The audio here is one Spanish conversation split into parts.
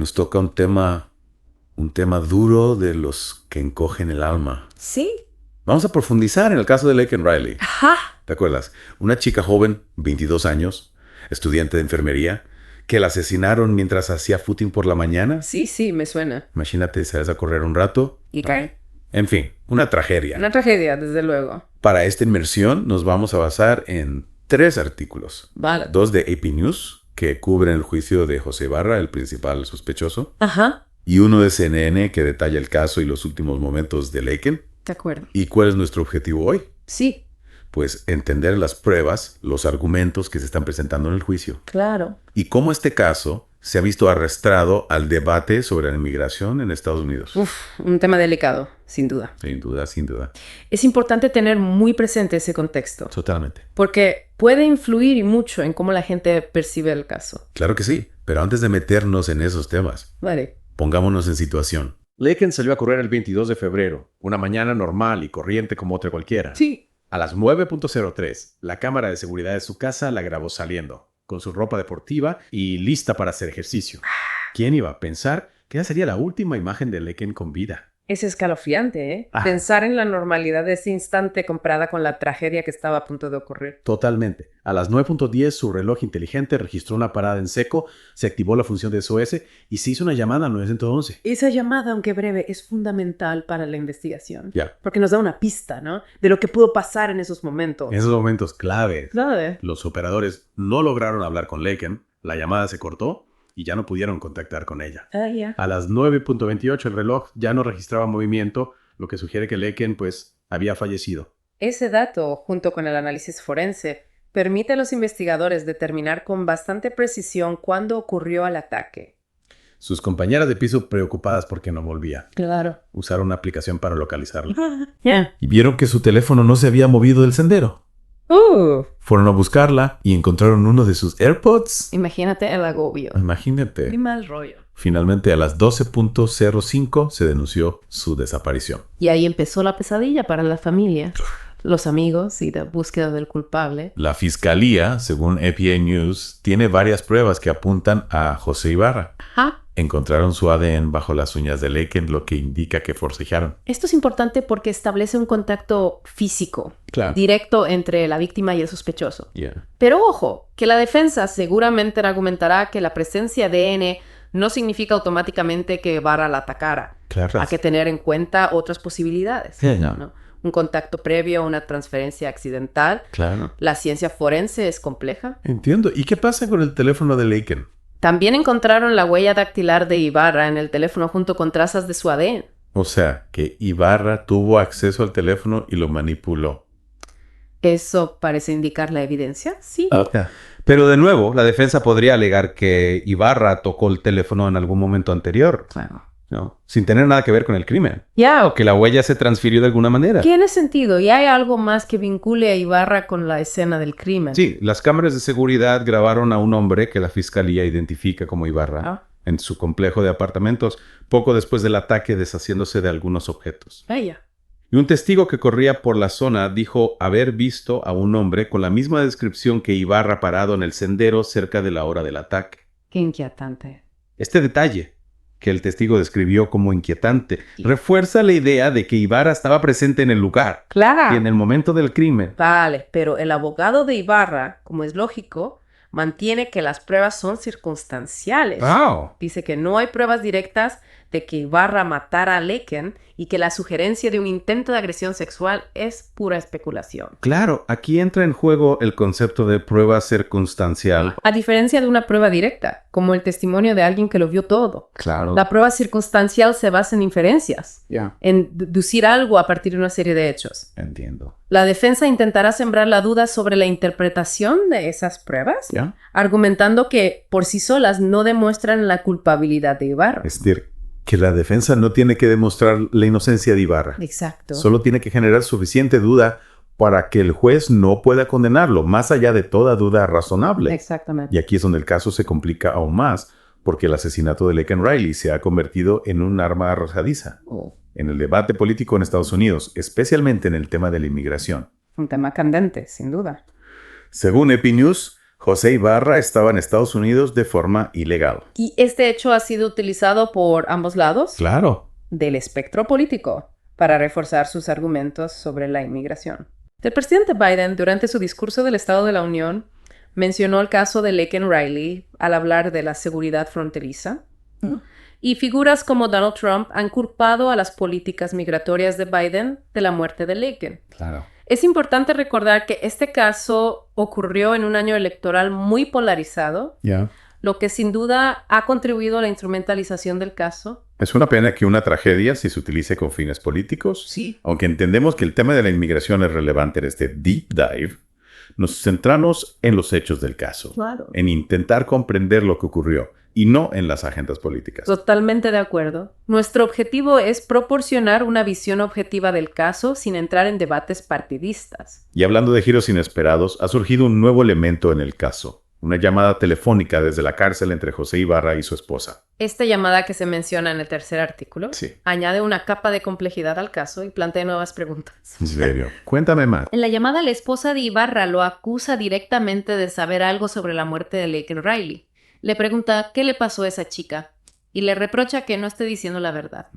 nos toca un tema duro de los que encogen el alma. Sí. Vamos a profundizar en el caso de Laken Riley. Ajá. ¿Te acuerdas? Una chica joven, 22 años, estudiante de enfermería, que la asesinaron mientras hacía footing por la mañana. Sí, me suena. Imagínate, sales a correr un rato. ¿Y qué? En fin, una tragedia. Una tragedia, desde luego. Para esta inmersión nos vamos a basar en 3 artículos. Vale. 2 de AP News, que cubren el juicio de José Ibarra, el principal sospechoso. Ajá. Y uno de CNN, que detalla el caso y los últimos momentos de Laken. De acuerdo. ¿Y cuál es nuestro objetivo hoy? Sí. Pues entender las pruebas, los argumentos que se están presentando en el juicio. Claro. Y cómo este caso se ha visto arrastrado al debate sobre la inmigración en Estados Unidos. Un tema delicado, sin duda. Sin duda, sin duda. Es importante tener muy presente ese contexto. Totalmente. Porque puede influir y mucho en cómo la gente percibe el caso. Claro que sí, pero antes de meternos en esos temas, Vale. pongámonos en situación. Laken salió a correr el 22 de febrero, una mañana normal y corriente como otra cualquiera. Sí. A las 9:03, la cámara de seguridad de su casa la grabó saliendo, con su ropa deportiva y lista para hacer ejercicio. ¿Quién iba a pensar que esa sería la última imagen de Laken con vida? Es escalofriante, ¿eh? Ah. Pensar en la normalidad de ese instante comparada con la tragedia que estaba a punto de ocurrir. Totalmente. A las 9:10 su reloj inteligente registró una parada en seco, se activó la función de SOS y se hizo una llamada al 911. Esa llamada, aunque breve, es fundamental para la investigación. Ya. Porque nos da una pista, ¿no? De lo que pudo pasar en esos momentos. En esos momentos claves, Claro. los operadores no lograron hablar con Laken, la llamada se cortó y ya no pudieron contactar con ella. Ya. A las 9:28 el reloj ya no registraba movimiento, lo que sugiere que Laken había fallecido. Ese dato, junto con el análisis forense, permite a los investigadores determinar con bastante precisión cuándo ocurrió el ataque. Sus compañeras de piso preocupadas porque no volvía. Claro. Usaron una aplicación para localizarlo. Ya. Y vieron que su teléfono no se había movido del sendero. Fueron a buscarla y encontraron uno de sus AirPods. Imagínate el agobio. Imagínate. Qué mal rollo. Finalmente, a las 12:05 se denunció su desaparición. Y ahí empezó la pesadilla para la familia, los amigos y la búsqueda del culpable. La fiscalía, según APA News, tiene varias pruebas que apuntan a José Ibarra. Ajá. Encontraron su ADN bajo las uñas de Laken, lo que indica que forcejearon. Esto es importante porque establece un contacto físico, Claro. directo entre la víctima y el sospechoso. Yeah. Pero ojo, que la defensa seguramente argumentará que la presencia de ADN no significa automáticamente que Ibarra la atacara. Claro. Hay que tener en cuenta otras posibilidades. Sí, no. ¿no? Un contacto previo, una transferencia accidental. Claro. La ciencia forense es compleja. Entiendo. ¿Y qué pasa con el teléfono de Laken? También encontraron la huella dactilar de Ibarra en el teléfono junto con trazas de su ADN. O sea, que Ibarra tuvo acceso al teléfono y lo manipuló. ¿Eso parece indicar la evidencia? Sí. Pero de nuevo, la defensa podría alegar que Ibarra tocó el teléfono en algún momento anterior, Claro. ¿no? Sin tener nada que ver con el crimen. Ya, O que la huella se transfirió de alguna manera. tiene sentido. Y hay algo más que vincule a Ibarra con la escena del crimen. Sí, las cámaras de seguridad grabaron a un hombre que la fiscalía identifica como Ibarra Ah. en su complejo de apartamentos poco después del ataque, deshaciéndose de algunos objetos. Vaya. Y un testigo que corría por la zona dijo haber visto a un hombre con la misma descripción que Ibarra parado en el sendero cerca de la hora del ataque. Qué inquietante. Este detalle, que el testigo describió como inquietante, Sí. refuerza la idea de que Ibarra estaba presente en el lugar Claro. y en el momento del crimen. Vale, pero el abogado de Ibarra, como es lógico, mantiene que las pruebas son circunstanciales. ¡Wow! Dice que no hay pruebas directas de que Ibarra matara a Laken y que la sugerencia de un intento de agresión sexual es pura especulación. Claro, aquí entra en juego el concepto de prueba circunstancial. A diferencia de una prueba directa, como el testimonio de alguien que lo vio todo. Claro. La prueba circunstancial se basa en inferencias, Ya. en deducir algo a partir de una serie de hechos. Entiendo. La defensa intentará sembrar la duda sobre la interpretación de esas pruebas, ¿Ya? argumentando que por sí solas no demuestran la culpabilidad de Ibarra. Es decir, que la defensa no tiene que demostrar la inocencia de Ibarra. Exacto. Solo tiene que generar suficiente duda para que el juez no pueda condenarlo, más allá de toda duda razonable. Exactamente. Y aquí es donde el caso se complica aún más, porque el asesinato de Laken Riley se ha convertido en un arma arrojadiza en el debate político en Estados Unidos, especialmente en el tema de la inmigración. Un tema candente, sin duda. Según AP News, José Ibarra estaba en Estados Unidos de forma ilegal. Y este hecho ha sido utilizado por ambos lados Claro. del espectro político para reforzar sus argumentos sobre la inmigración. El presidente Biden, durante su discurso del Estado de la Unión, mencionó el caso de Laken Riley al hablar de la seguridad fronteriza. Y figuras como Donald Trump han culpado a las políticas migratorias de Biden de la muerte de Laken. Claro. Es importante recordar que este caso ocurrió en un año electoral muy polarizado, Ya. lo que sin duda ha contribuido a la instrumentalización del caso. Es una pena que una tragedia se utilice con fines políticos. Sí. Aunque entendemos que el tema de la inmigración es relevante en este deep dive, nos centramos en los hechos del caso, Claro. en intentar comprender lo que ocurrió y no en las agendas políticas. Totalmente de acuerdo. Nuestro objetivo es proporcionar una visión objetiva del caso sin entrar en debates partidistas. Y hablando de giros inesperados, ha surgido un nuevo elemento en el caso, una llamada telefónica desde la cárcel entre José Ibarra y su esposa. Esta llamada que se menciona en el tercer artículo Sí. añade una capa de complejidad al caso y plantea nuevas preguntas. ¿En serio? Cuéntame más. En la llamada, la esposa de Ibarra lo acusa directamente de saber algo sobre la muerte de Laken Riley. Le pregunta qué le pasó a esa chica y le reprocha que no esté diciendo la verdad.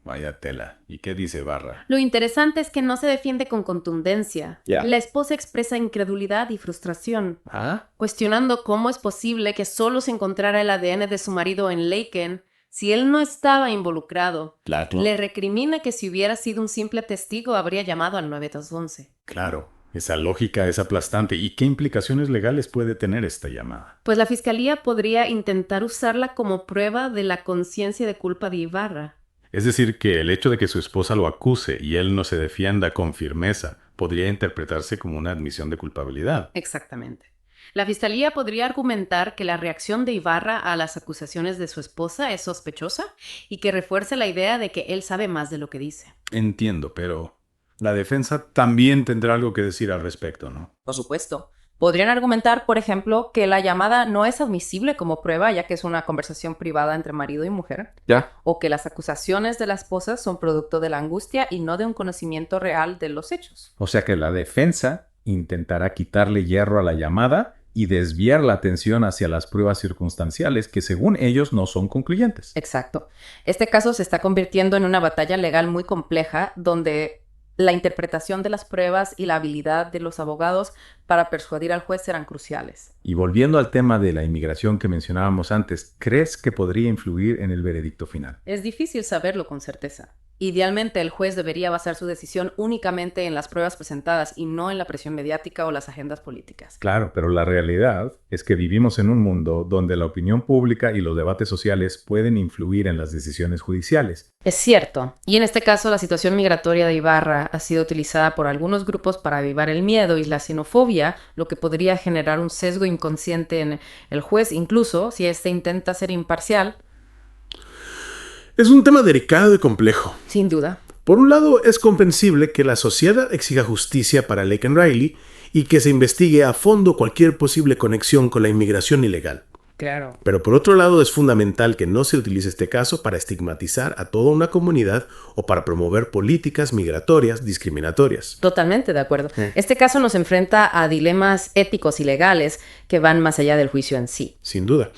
Vaya tela. ¿Y qué dice Ibarra? Lo interesante es que no se defiende con contundencia. Ya. La esposa expresa incredulidad y frustración, ¿Ah? cuestionando cómo es posible que solo se encontrara el ADN de su marido en Laken si él no estaba involucrado. Claro. Le recrimina que si hubiera sido un simple testigo habría llamado al 911. Claro. Esa lógica es aplastante. ¿Y qué implicaciones legales puede tener esta llamada? Pues la fiscalía podría intentar usarla como prueba de la conciencia de culpa de Ibarra. Es decir, que el hecho de que su esposa lo acuse y él no se defienda con firmeza podría interpretarse como una admisión de culpabilidad. Exactamente. La fiscalía podría argumentar que la reacción de Ibarra a las acusaciones de su esposa es sospechosa y que refuerce la idea de que él sabe más de lo que dice. Entiendo, pero la defensa también tendrá algo que decir al respecto, ¿no? Por supuesto. Podrían argumentar, por ejemplo, que la llamada no es admisible como prueba, ya que es una conversación privada entre marido y mujer, Ya. o que las acusaciones de la esposa son producto de la angustia y no de un conocimiento real de los hechos. O sea que la defensa intentará quitarle hierro a la llamada y desviar la atención hacia las pruebas circunstanciales que según ellos no son concluyentes. Exacto. Este caso se está convirtiendo en una batalla legal muy compleja donde la interpretación de las pruebas y la habilidad de los abogados para persuadir al juez serán cruciales. Y volviendo al tema de la inmigración que mencionábamos antes, ¿crees que podría influir en el veredicto final? Es difícil saberlo con certeza. Idealmente, el juez debería basar su decisión únicamente en las pruebas presentadas y no en la presión mediática o las agendas políticas. Claro, pero la realidad es que vivimos en un mundo donde la opinión pública y los debates sociales pueden influir en las decisiones judiciales. Es cierto, y en este caso la situación migratoria de Ibarra ha sido utilizada por algunos grupos para avivar el miedo y la xenofobia, lo que podría generar un sesgo inconsciente en el juez, incluso si éste intenta ser imparcial. Es un tema delicado y complejo. Sin duda. Por un lado, es comprensible que la sociedad exija justicia para Laken Riley y que se investigue a fondo cualquier posible conexión con la inmigración ilegal. Claro. Pero por otro lado, es fundamental que no se utilice este caso para estigmatizar a toda una comunidad o para promover políticas migratorias discriminatorias. Totalmente de acuerdo. Este caso nos enfrenta a dilemas éticos y legales que van más allá del juicio en sí. Sin duda.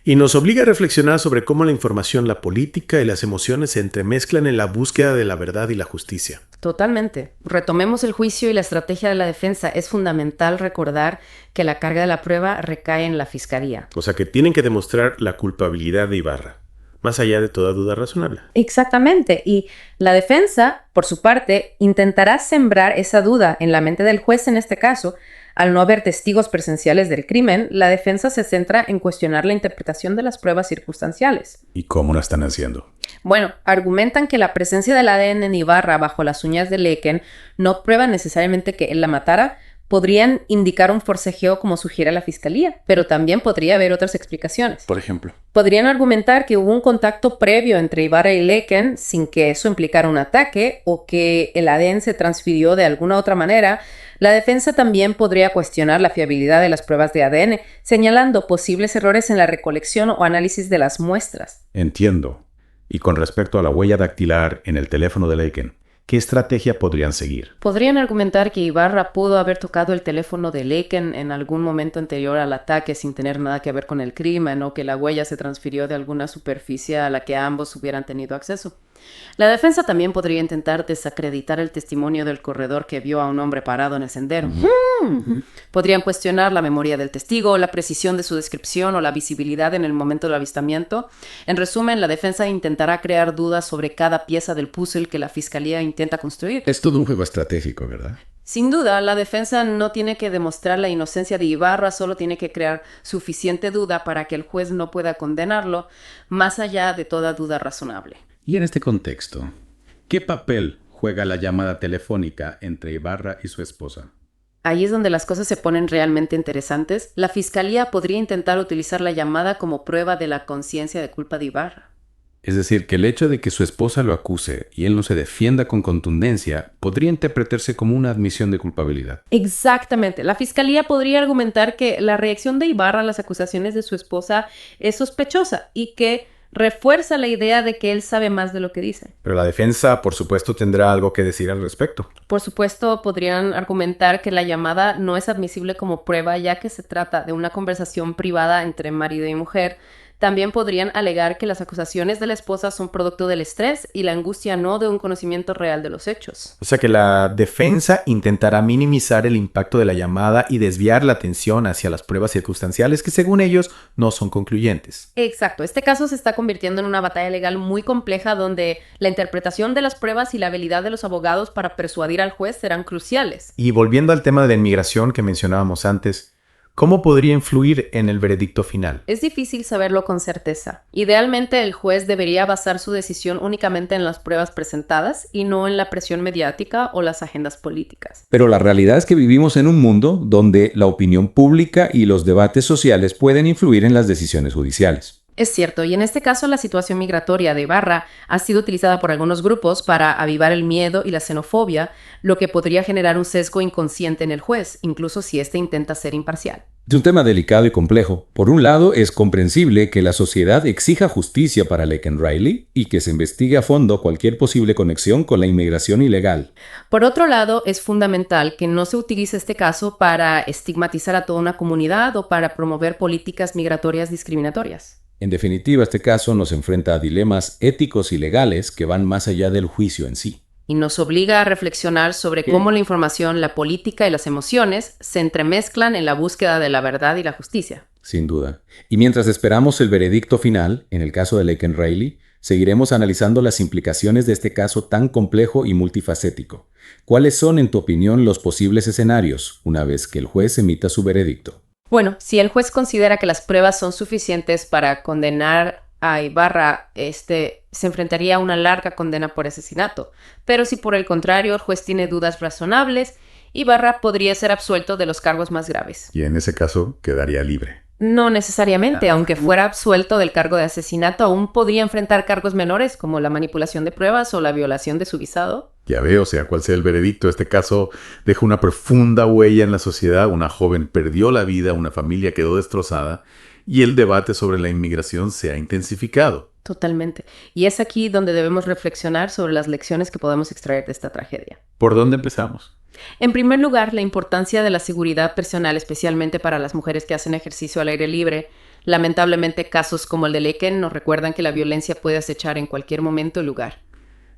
Y nos obliga a reflexionar sobre cómo la información, la política y las emociones se entremezclan en la búsqueda de la verdad y la justicia. Totalmente. Retomemos el juicio y la estrategia de la defensa. Es fundamental recordar que la carga de la prueba recae en la fiscalía. O sea que tienen que demostrar la culpabilidad de Ibarra, más allá de toda duda razonable. Exactamente. Y la defensa, por su parte, intentará sembrar esa duda en la mente del juez en este caso. Al no haber testigos presenciales del crimen, la defensa se centra en cuestionar la interpretación de las pruebas circunstanciales. ¿Y cómo lo están haciendo? Bueno, argumentan que la presencia del ADN en Ibarra bajo las uñas de Laken no prueba necesariamente que él la matara. Podrían indicar un forcejeo como sugiere la fiscalía, pero también podría haber otras explicaciones. Por ejemplo. Podrían argumentar que hubo un contacto previo entre Ibarra y Laken sin que eso implicara un ataque o que el ADN se transfirió de alguna otra manera. La defensa también podría cuestionar la fiabilidad de las pruebas de ADN, señalando posibles errores en la recolección o análisis de las muestras. Entiendo. Y con respecto a la huella dactilar en el teléfono de Laken, ¿qué estrategia podrían seguir? Podrían argumentar que Ibarra pudo haber tocado el teléfono de Laken en algún momento anterior al ataque sin tener nada que ver con el crimen, o que la huella se transfirió de alguna superficie a la que ambos hubieran tenido acceso. La defensa también podría intentar desacreditar el testimonio del corredor que vio a un hombre parado en el sendero. Podrían cuestionar la memoria del testigo, la precisión de su descripción o la visibilidad en el momento del avistamiento. En resumen, la defensa intentará crear dudas sobre cada pieza del puzzle que la fiscalía intenta construir. Es todo un juego estratégico, ¿verdad? Sin duda, la defensa no tiene que demostrar la inocencia de Ibarra, solo tiene que crear suficiente duda para que el juez no pueda condenarlo, más allá de toda duda razonable. Y en este contexto, ¿qué papel juega la llamada telefónica entre Ibarra y su esposa? Ahí es donde las cosas se ponen realmente interesantes. La fiscalía podría intentar utilizar la llamada como prueba de la conciencia de culpa de Ibarra. Es decir, que el hecho de que su esposa lo acuse y él no se defienda con contundencia podría interpretarse como una admisión de culpabilidad. Exactamente. La fiscalía podría argumentar que la reacción de Ibarra a las acusaciones de su esposa es sospechosa y que refuerza la idea de que él sabe más de lo que dice. Pero la defensa, por supuesto, tendrá algo que decir al respecto. Por supuesto, podrían argumentar que la llamada no es admisible como prueba, ya que se trata de una conversación privada entre marido y mujer. También podrían alegar que las acusaciones de la esposa son producto del estrés y la angustia, no de un conocimiento real de los hechos. O sea que la defensa intentará minimizar el impacto de la llamada y desviar la atención hacia las pruebas circunstanciales que, según ellos, no son concluyentes. Exacto. Este caso se está convirtiendo en una batalla legal muy compleja donde la interpretación de las pruebas y la habilidad de los abogados para persuadir al juez serán cruciales. Y volviendo al tema de inmigración que mencionábamos antes, ¿cómo podría influir en el veredicto final? Es difícil saberlo con certeza. Idealmente, el juez debería basar su decisión únicamente en las pruebas presentadas y no en la presión mediática o las agendas políticas. Pero la realidad es que vivimos en un mundo donde la opinión pública y los debates sociales pueden influir en las decisiones judiciales. Es cierto, y en este caso la situación migratoria de Ibarra ha sido utilizada por algunos grupos para avivar el miedo y la xenofobia, lo que podría generar un sesgo inconsciente en el juez, incluso si éste intenta ser imparcial. Es un tema delicado y complejo. Por un lado, es comprensible que la sociedad exija justicia para Laken Riley y que se investigue a fondo cualquier posible conexión con la inmigración ilegal. Por otro lado, es fundamental que no se utilice este caso para estigmatizar a toda una comunidad o para promover políticas migratorias discriminatorias. En definitiva, este caso nos enfrenta a dilemas éticos y legales que van más allá del juicio en sí. Y nos obliga a reflexionar sobre cómo la información, la política y las emociones se entremezclan en la búsqueda de la verdad y la justicia. Sin duda. Y mientras esperamos el veredicto final, en el caso de Laken Riley, seguiremos analizando las implicaciones de este caso tan complejo y multifacético. ¿Cuáles son, en tu opinión, los posibles escenarios una vez que el juez emita su veredicto? Bueno, si el juez considera que las pruebas son suficientes para condenar a Ibarra, se enfrentaría a una larga condena por asesinato. Pero si por el contrario el juez tiene dudas razonables, Ibarra podría ser absuelto de los cargos más graves. Y en ese caso quedaría libre. No necesariamente, aunque fuera absuelto del cargo de asesinato, aún podría enfrentar cargos menores como la manipulación de pruebas o la violación de su visado. Ya veo, sea cual sea el veredicto, este caso deja una profunda huella en la sociedad. Una joven perdió la vida, una familia quedó destrozada y el debate sobre la inmigración se ha intensificado. Totalmente. Y es aquí donde debemos reflexionar sobre las lecciones que podemos extraer de esta tragedia. ¿Por dónde empezamos? En primer lugar, la importancia de la seguridad personal, especialmente para las mujeres que hacen ejercicio al aire libre. Lamentablemente, casos como el de Laken nos recuerdan que la violencia puede acechar en cualquier momento y lugar.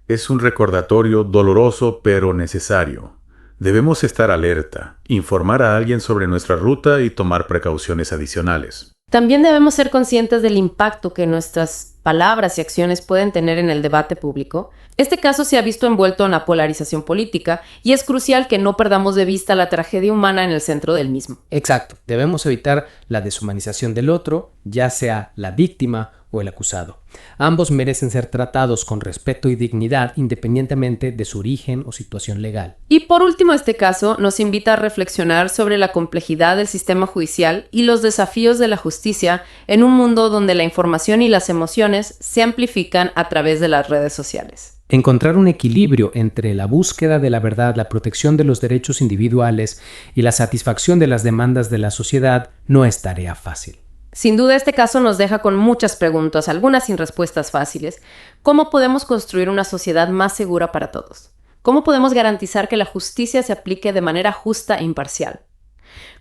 Es un recordatorio doloroso pero necesario. Debemos estar alerta, informar a alguien sobre nuestra ruta y tomar precauciones adicionales. También debemos ser conscientes del impacto que nuestras palabras y acciones pueden tener en el debate público. Este caso se ha visto envuelto en la polarización política y es crucial que no perdamos de vista la tragedia humana en el centro del mismo. Exacto. Debemos evitar la deshumanización del otro, ya sea la víctima o el acusado. Ambos merecen ser tratados con respeto y dignidad independientemente de su origen o situación legal. Y por último, este caso nos invita a reflexionar sobre la complejidad del sistema judicial y los desafíos de la justicia en un mundo donde la información y las emociones se amplifican a través de las redes sociales. Encontrar un equilibrio entre la búsqueda de la verdad, la protección de los derechos individuales y la satisfacción de las demandas de la sociedad no es tarea fácil. Sin duda, este caso nos deja con muchas preguntas, algunas sin respuestas fáciles. ¿Cómo podemos construir una sociedad más segura para todos? ¿Cómo podemos garantizar que la justicia se aplique de manera justa e imparcial?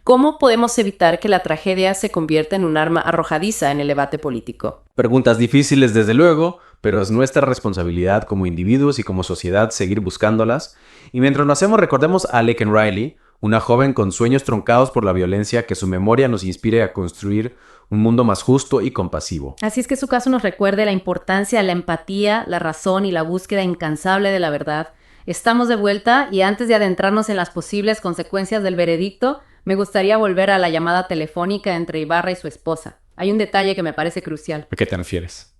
¿Cómo podemos evitar que la tragedia se convierta en un arma arrojadiza en el debate político? Preguntas difíciles, desde luego, pero es nuestra responsabilidad como individuos y como sociedad seguir buscándolas. Y mientras lo hacemos, recordemos a Laken Riley, una joven con sueños truncados por la violencia, que su memoria nos inspire a construir un mundo más justo y compasivo. Así es que su caso nos recuerde la importancia de la empatía, la razón y la búsqueda incansable de la verdad. Estamos de vuelta y antes de adentrarnos en las posibles consecuencias del veredicto, me gustaría volver a la llamada telefónica entre Ibarra y su esposa. Hay un detalle que me parece crucial. ¿A qué te refieres?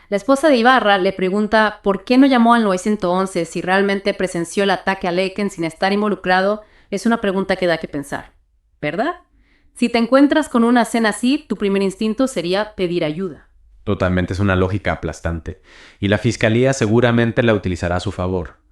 La esposa de Ibarra le pregunta por qué no llamó al 911 si realmente presenció el ataque a Laken sin estar involucrado. Es una pregunta que da que pensar, ¿verdad? Si te encuentras con una escena así, tu primer instinto sería pedir ayuda. Totalmente, es una lógica aplastante. Y la fiscalía seguramente la utilizará a su favor.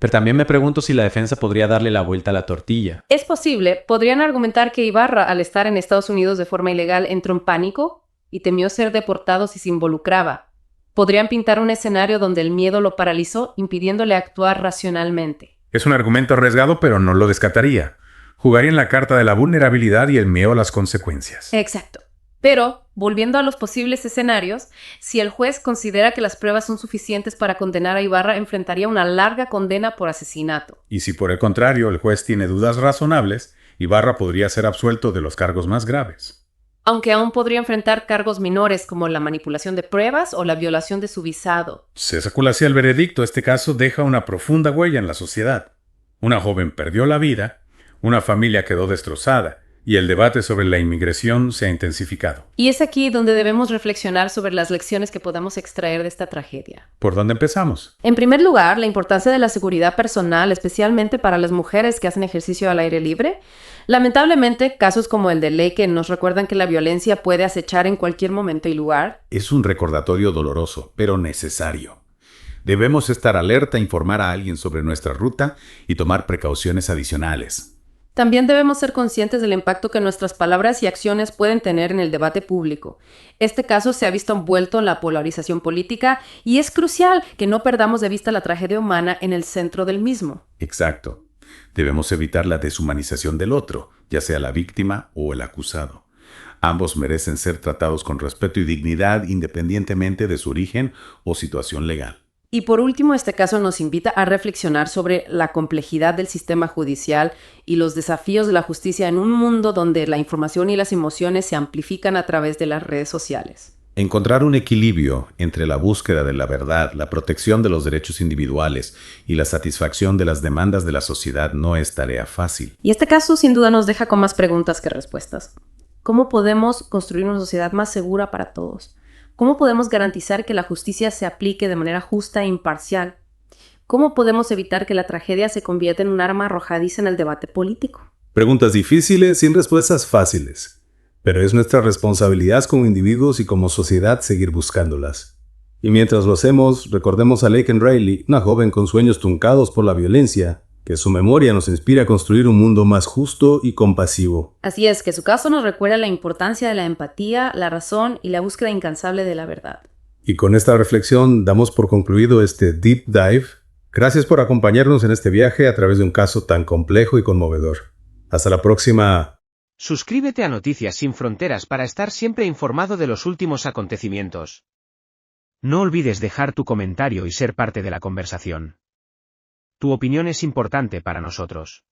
Pero también me pregunto si la defensa podría darle la vuelta a la tortilla. Es posible. Podrían argumentar que Ibarra, al estar en Estados Unidos de forma ilegal, entró en pánico y temió ser deportado si se involucraba. Podrían pintar un escenario donde el miedo lo paralizó, impidiéndole actuar racionalmente. Es un argumento arriesgado, pero no lo descartaría. Jugaría en la carta de la vulnerabilidad y el miedo a las consecuencias. Exacto. Pero, volviendo a los posibles escenarios, si el juez considera que las pruebas son suficientes para condenar a Ibarra, enfrentaría una larga condena por asesinato. Y si por el contrario el juez tiene dudas razonables, Ibarra podría ser absuelto de los cargos más graves. Aunque aún podría enfrentar cargos menores como la manipulación de pruebas o la violación de su visado. Sea cual sea el veredicto, este caso deja una profunda huella en la sociedad. Una joven perdió la vida, una familia quedó destrozada, y el debate sobre la inmigración se ha intensificado. Y es aquí donde debemos reflexionar sobre las lecciones que podemos extraer de esta tragedia. ¿Por dónde empezamos? En primer lugar, la importancia de la seguridad personal, especialmente para las mujeres que hacen ejercicio al aire libre. Lamentablemente, casos como el de Laken nos recuerdan que la violencia puede acechar en cualquier momento y lugar. Es un recordatorio doloroso, pero necesario. Debemos estar alerta, informar a alguien sobre nuestra ruta y tomar precauciones adicionales. También debemos ser conscientes del impacto que nuestras palabras y acciones pueden tener en el debate público. Este caso se ha visto envuelto en la polarización política y es crucial que no perdamos de vista la tragedia humana en el centro del mismo. Exacto. Debemos evitar la deshumanización del otro, ya sea la víctima o el acusado. Ambos merecen ser tratados con respeto y dignidad independientemente de su origen o situación legal. Y por último, este caso nos invita a reflexionar sobre la complejidad del sistema judicial y los desafíos de la justicia en un mundo donde la información y las emociones se amplifican a través de las redes sociales. Encontrar un equilibrio entre la búsqueda de la verdad, la protección de los derechos individuales y la satisfacción de las demandas de la sociedad no es tarea fácil. Y este caso sin duda nos deja con más preguntas que respuestas. ¿Cómo podemos construir una sociedad más segura para todos? ¿Cómo podemos garantizar que la justicia se aplique de manera justa e imparcial? ¿Cómo podemos evitar que la tragedia se convierta en un arma arrojadiza en el debate político? Preguntas difíciles sin respuestas fáciles. Pero es nuestra responsabilidad como individuos y como sociedad seguir buscándolas. Y mientras lo hacemos, recordemos a Laken Riley, una joven con sueños truncados por la violencia, que su memoria nos inspira a construir un mundo más justo y compasivo. Así es, que su caso nos recuerda la importancia de la empatía, la razón y la búsqueda incansable de la verdad. Y con esta reflexión damos por concluido este Deep Dive. Gracias por acompañarnos en este viaje a través de un caso tan complejo y conmovedor. Hasta la próxima. Suscríbete a Noticias Sin Fronteras para estar siempre informado de los últimos acontecimientos. No olvides dejar tu comentario y ser parte de la conversación. Tu opinión es importante para nosotros.